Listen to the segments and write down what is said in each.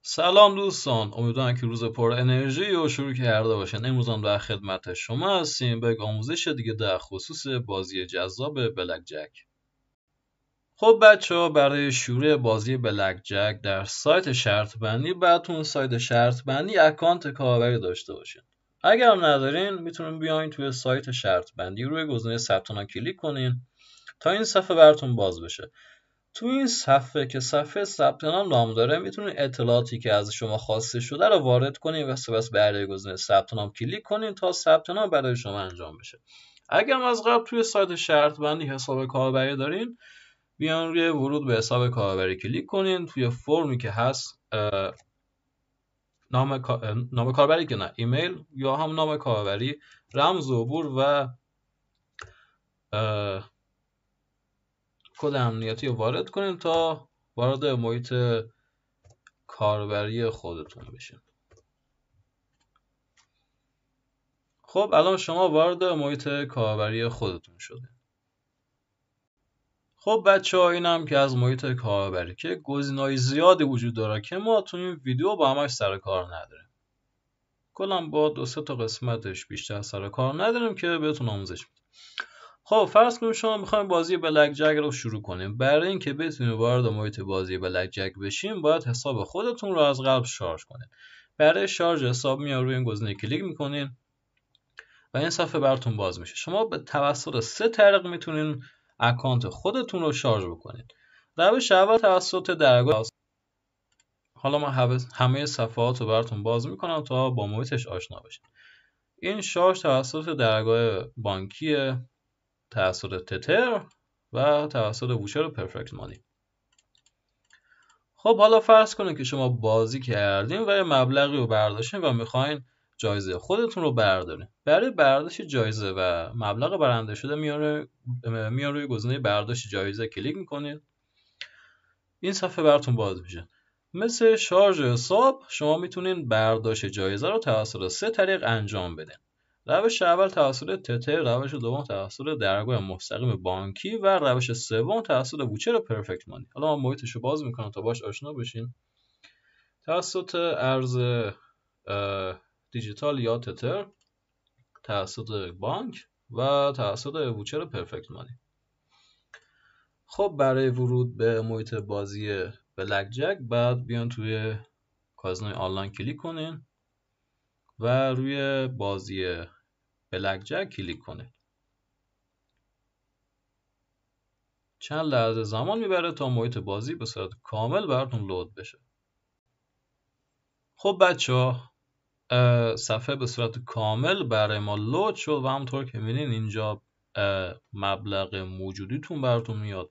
سلام دوستان، امیدوارم که روز پر انرژی و شروع کرده باشین. امروز هم در خدمت شما هستیم به یک آموزش دیگه در خصوص بازی جذاب بلک جک. خب بچه ها، برای شروع بازی بلک جک در سایت شرط بندی براتون سایت شرط بندی اکانت کاربری داشته باشین. اگر ندارین میتونین بیاین توی سایت شرط بندی روی گزینه ثبت نام کلیک کنین تا این صفحه براتون باز بشه. تو این صفحه که صفحه ثبت نام داره میتونید اطلاعاتی که از شما خواسته شده رو وارد کنید و سپس برای گزینه ثبت نام کلیک کنید تا ثبت نام برای شما انجام بشه. اگر از قبل توی سایت شرط بندی حساب کاربری دارین، بیان روی ورود به حساب کاربری کلیک کنین. توی فرمی که هست نام کاربری که نه، ایمیل یا هم نام کاربری، رمز عبور و کد امنیتی رو وارد کنین تا وارد محیط کاربری خودتون بشین. خب الان شما وارد محیط کاربری خودتون شده. خب بچه ها، اینم که از محیط کاربری که گزینه‌های زیادی وجود داره که ما تو این ویدیو با همش سر کار نداریم. کلا با 2-3 تا قسمتش بیشتر سر کار نداریم که بهتون آموزش میدیم. خب فرض کنیم شما میخوایم بازی بلک جک رو شروع کنیم. برای اینکه بتونید وارد محیط بازی بلک جک بشین، باید حساب خودتون رو از قبل شارژ کنید. برای شارژ حساب میاد روی این گزینه کلیک میکنین و این صفحه براتون باز میشه. شما به توسط 3 طریق میتونین اکانت خودتون رو شارژ بکنید. روش اول توسط درگاه. حالا من همه صفحات رو براتون باز میکنم تا با محیطش آشنا بشید. این شارژ توسط درگاه بانکی، توسط تتر و توسط ووچر پرفکت مانی. خب حالا فرض کنید که شما بازی کردین و یه مبلغی رو برداشتین و میخواین جایزه خودتون رو بردارین. برای برداشت جایزه و مبلغ برنده شده میان روی گزینه برداشت جایزه کلیک میکنید. این صفحه براتون باز میشه. مثل شارژ حساب شما میتونین برداشت جایزه رو توسط 3 طریق انجام بدین. روش اول توسط تتر، روش دوم توسط درگاه مستقیم بانکی و روش سوم توسط ووچر پرفکت مانی. حالا من محیطش رو باز میکنم تا باش آشنا بشین. توسط ارز دیجیتال یا تتر، توسط بانک و توسط ووچر پرفکت مانی. خب برای ورود به محیط بازی بلک جک بعد بیان توی کازینوی آنلاین کلیک کنین و روی بازی بلک جک کلیک کنین. چند لحظه زمان میبره تا محیط بازی به صورت کامل براتون لود بشه. خب بچه ها، صفحه به صورت کامل برای ما لود شد و همونطور که میبینین اینجا مبلغ موجودیتون براتون میاد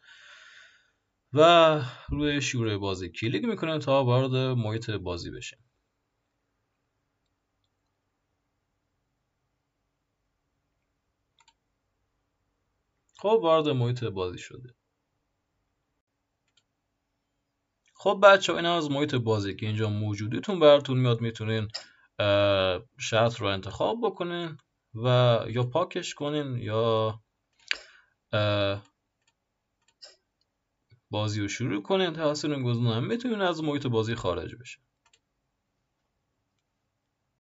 و روی شروع بازی کلیک میکنین تا وارد محیط بازی بشین. خب وارد محیط بازی شده. خب بچه ها، این از محیط بازی که اینجا موجودیتون براتون میاد. میتونین شرط رو انتخاب بکنین و یا پاکش کنین یا بازی رو شروع کنین. توسط این گزینه هم میتونین از محیط بازی خارج بشین.